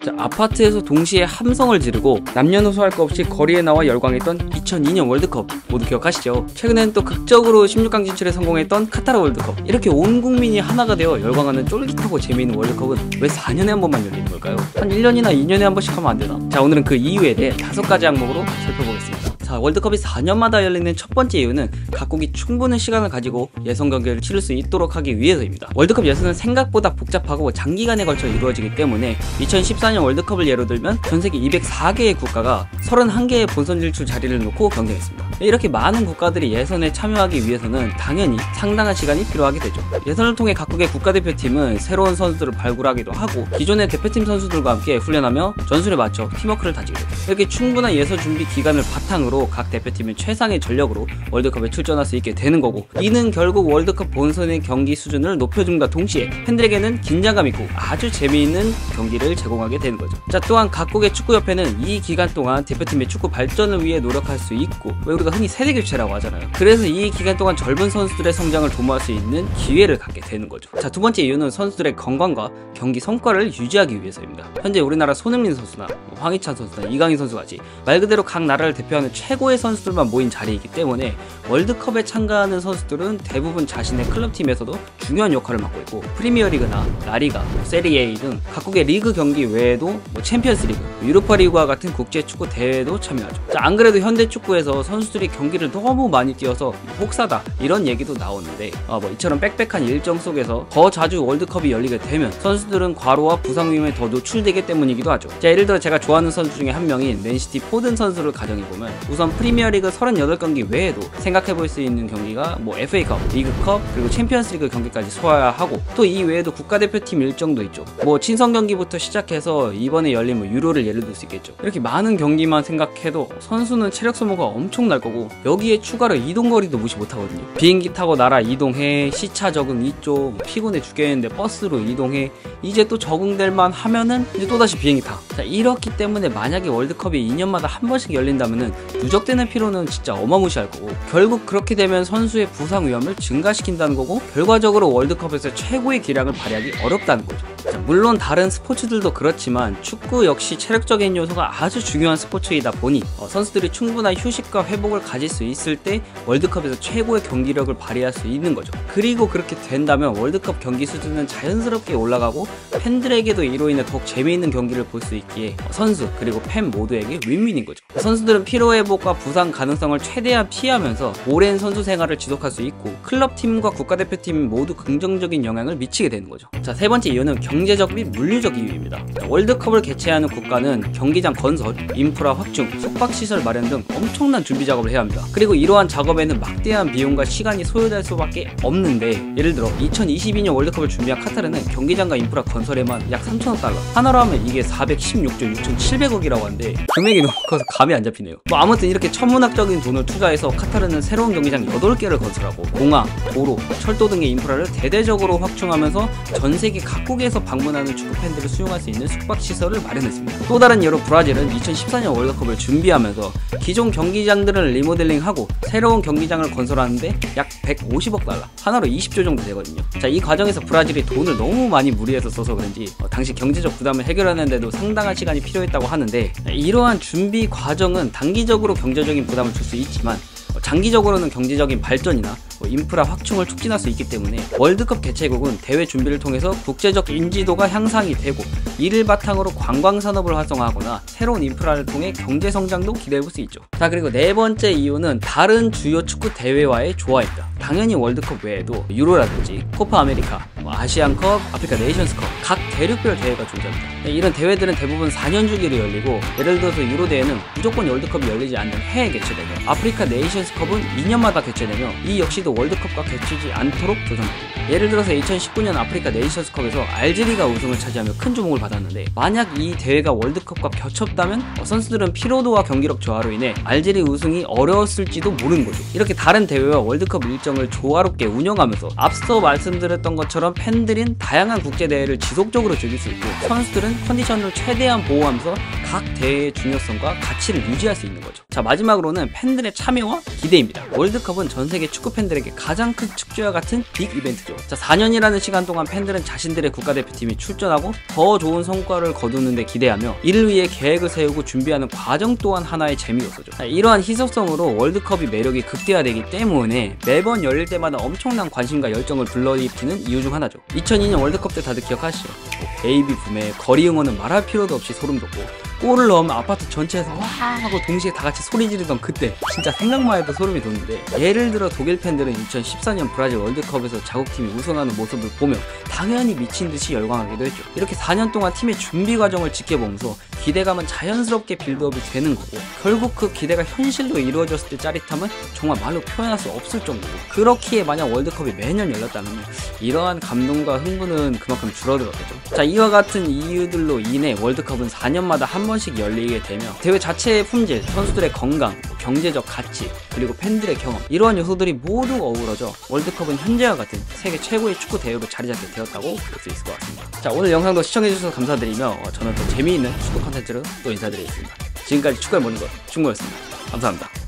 자, 아파트에서 동시에 함성을 지르고 남녀노소 할 것 없이 거리에 나와 열광했던 2002년 월드컵 모두 기억하시죠? 최근엔 또 극적으로 16강 진출에 성공했던 카타르 월드컵. 이렇게 온 국민이 하나가 되어 열광하는 쫄깃하고 재미있는 월드컵은 왜 4년에 한 번만 열리는 걸까요? 한 1년이나 2년에 한 번씩 하면 안 되나? 자, 오늘은 그 이유에 대해 5가지 항목으로 살펴보겠습니다. 자, 월드컵이 4년마다 열리는 첫 번째 이유는 각국이 충분한 시간을 가지고 예선 경기를 치를 수 있도록 하기 위해서입니다. 월드컵 예선은 생각보다 복잡하고 장기간에 걸쳐 이루어지기 때문에 2014년 월드컵을 예로 들면 전세계 204개의 국가가 31개의 본선 진출 자리를 놓고 경쟁했습니다. 이렇게 많은 국가들이 예선에 참여하기 위해서는 당연히 상당한 시간이 필요하게 되죠. 예선을 통해 각국의 국가대표팀은 새로운 선수들을 발굴하기도 하고 기존의 대표팀 선수들과 함께 훈련하며 전술에 맞춰 팀워크를 다지게 되죠. 이렇게 충분한 예선 준비 기간을 바탕으로 각 대표팀은 최상의 전력으로 월드컵에 출전할 수 있게 되는 거고, 이는 결국 월드컵 본선의 경기 수준을 높여줌과 동시에 팬들에게는 긴장감 있고 아주 재미있는 경기를 제공하게 되는 거죠. 자, 또한 각국의 축구협회는 이 기간 동안 대표팀의 축구 발전을 위해 노력할 수 있고, 왜 우리가 흔히 세대교체라고 하잖아요. 그래서 이 기간 동안 젊은 선수들의 성장을 도모할 수 있는 기회를 갖게 되는 거죠. 자, 두 번째 이유는 선수들의 건강과 경기 성과를 유지하기 위해서입니다. 현재 우리나라 손흥민 선수나 황희찬 선수나 이강인 선수 같이 말 그대로 각 나라를 대표하는 최고의 선수들만 모인 자리이기 때문에 월드컵에 참가하는 선수들은 대부분 자신의 클럽팀에서도 중요한 역할을 맡고 있고, 프리미어리그나 라리가, 세리에 등 각국의 리그 경기 외에도 챔피언스리그, 유로파리그와 같은 국제 축구 대회도 참여하죠. 자, 안 그래도 현대 축구에서 선수들이 경기를 너무 많이 뛰어서 혹사다 이런 얘기도 나오는데, 이처럼 빽빽한 일정 속에서 더 자주 월드컵이 열리게 되면 선수들은 과로와 부상 위험에 더 노출되기 때문이기도 하죠. 자, 예를 들어 제가 좋아하는 선수 중에 한 명인 맨시티 포든 선수를 가정해보면, 우선 프리미어리그 38경기 외에도 생각해볼 수 있는 경기가 FA컵, 리그컵, 그리고 챔피언스리그 경기까지 소화해야 하고, 또 이 외에도 국가대표팀 일정도 있죠. 친선 경기부터 시작해서 이번에 열린 유로를 예를 들 수 있겠죠. 이렇게 많은 경기만 생각해도 선수는 체력 소모가 엄청날 거고, 여기에 추가로 이동거리도 무시 못하거든요. 비행기 타고 나라 이동해, 시차 적응 이쪽, 피곤해 죽겠는데 버스로 이동해, 이제 또 적응될만 하면은 이제 또다시 비행기 타. 자, 이렇기 때문에 만약에 월드컵이 2년마다 한 번씩 열린다면은 누적되는 피로는 진짜 어마무시할 거고, 결국 그렇게 되면 선수의 부상 위험을 증가시킨다는 거고, 결과적으로 월드컵에서 최고의 기량을 발휘하기 어렵다는 거죠. 자, 물론 다른 스포츠들도 그렇지만 축구 역시 체력적인 요소가 아주 중요한 스포츠이다 보니 선수들이 충분한 휴식과 회복을 가질 수 있을 때 월드컵에서 최고의 경기력을 발휘할 수 있는 거죠. 그리고 그렇게 된다면 월드컵 경기 수준은 자연스럽게 올라가고 팬들에게도 이로 인해 더욱 재미있는 경기를 볼 수 있기에 선수 그리고 팬 모두에게 윈윈인 거죠. 선수들은 피로회복과 부상 가능성을 최대한 피하면서 오랜 선수 생활을 지속할 수 있고, 클럽팀과 국가대표팀 모두 긍정적인 영향을 미치게 되는 거죠. 자, 세 번째 이유는 경제적 및 물리적 이유입니다. 월드컵을 개최하는 국가는 경기장 건설, 인프라 확충, 숙박시설 마련 등 엄청난 준비 작업을 해야 합니다. 그리고 이러한 작업에는 막대한 비용과 시간이 소요될 수밖에 없는데, 예를 들어 2022년 월드컵을 준비한 카타르는 경기장과 인프라 건설에만 약 3천억 달러, 하나로 하면 이게 416조 6,700억이라고 하는데 금액이 너무 커서 감이 안 잡히네요. 아무튼 이렇게 천문학적인 돈을 투자해서 카타르는 새로운 경기장 8개를 건설하고 공항, 도로, 철도 등의 인프라를 대대적으로 확충하면서 전 세계 각국에서 방문하는 축구 팬들을 수용할 수 있는 숙박시설을 마련했습니다. 또 다른 예로 브라질은 2014년 월드컵을 준비하면서 기존 경기장들을 리모델링하고 새로운 경기장을 건설하는데 약 150억 달러, 하나로 20조 정도 되거든요. 자, 이 과정에서 브라질이 돈을 너무 많이 무리해서 써서 그런지 당시 경제적 부담을 해결하는데도 상당한 시간이 필요했다고 하는데, 이러한 준비 과정은 단기적으로 경제적인 부담을 줄 수 있지만 장기적으로는 경제적인 발전이나 인프라 확충을 촉진할 수 있기 때문에 월드컵 개최국은 대회 준비를 통해서 국제적 인지도가 향상이 되고, 이를 바탕으로 관광산업을 활성화하거나 새로운 인프라를 통해 경제성장도 기대해볼 수 있죠. 자, 그리고 네 번째 이유는 다른 주요 축구 대회와의 조화입니다. 당연히 월드컵 외에도 유로라든지 코파 아메리카, 아시안컵, 아프리카 네이션스컵 각 대륙별 대회가 존재합니다. 이런 대회들은 대부분 4년 주기로 열리고, 예를 들어서 유로 대회는 무조건 월드컵이 열리지 않는 해에 개최되며, 아프리카 네이션스컵은 2년마다 개최되며 이 역시도 월드컵과 겹치지 않도록 조정됩니다. 예를 들어서 2019년 아프리카 네이션스컵에서 알제리가 우승을 차지하며 큰 주목을 받았는데, 만약 이 대회가 월드컵과 겹쳤다면 선수들은 피로도와 경기력 저하로 인해 알제리 우승이 어려웠을지도 모르는 거죠. 이렇게 다른 대회와 월드컵 일정을 조화롭게 운영하면서 앞서 말씀드렸던 것처럼 팬들은 다양한 국제대회를 지속적으로 즐길 수 있고, 선수들은 컨디션을 최대한 보호하면서 각 대회의 중요성과 가치를 유지할 수 있는 거죠. 자, 마지막으로는 팬들의 참여와 기대입니다. 월드컵은 전 세계 축구 팬들에게 가장 큰 축제와 같은 빅 이벤트죠. 자, 4년이라는 시간 동안 팬들은 자신들의 국가대표팀이 출전하고 더 좋은 성과를 거두는 데 기대하며 이를 위해 계획을 세우고 준비하는 과정 또한 하나의 재미 요소죠. 자, 이러한 희소성으로 월드컵이 매력이 극대화되기 때문에 매번 열릴 때마다 엄청난 관심과 열정을 불러일으키는 이유 중 하나죠. 2002년 월드컵 때 다들 기억하시죠? 베이비 붐에 거리 응원은 말할 필요도 없이 소름 돋고 골을 넣으면 아파트 전체에서 와 하고 동시에 다 같이 소리 지르던 그때 진짜 생각만 해도 소름이 돋는데, 예를 들어 독일 팬들은 2014년 브라질 월드컵에서 자국팀이 우승하는 모습을 보며 당연히 미친 듯이 열광하기도 했죠. 이렇게 4년 동안 팀의 준비 과정을 지켜보면서 기대감은 자연스럽게 빌드업이 되는 거고, 결국 그 기대가 현실로 이루어졌을 때 짜릿함은 정말 말로 표현할 수 없을 정도고, 그렇기에 만약 월드컵이 매년 열렸다면 이러한 감동과 흥분은 그만큼 줄어들었겠죠. 자, 이와 같은 이유들로 인해 월드컵은 4년마다 한 번씩 열리게 되며 대회 자체의 품질, 선수들의 건강, 경제적 가치, 그리고 팬들의 경험, 이러한 요소들이 모두 어우러져 월드컵은 현재와 같은 세계 최고의 축구 대회로 자리 잡게 되었다고 볼 수 있을 것 같습니다. 자, 오늘 영상도 시청해주셔서 감사드리며 저는 더 재미있는 축구 콘텐츠로 또 인사드리겠습니다. 지금까지 축구의 모든 것 충무였습니다. 감사합니다.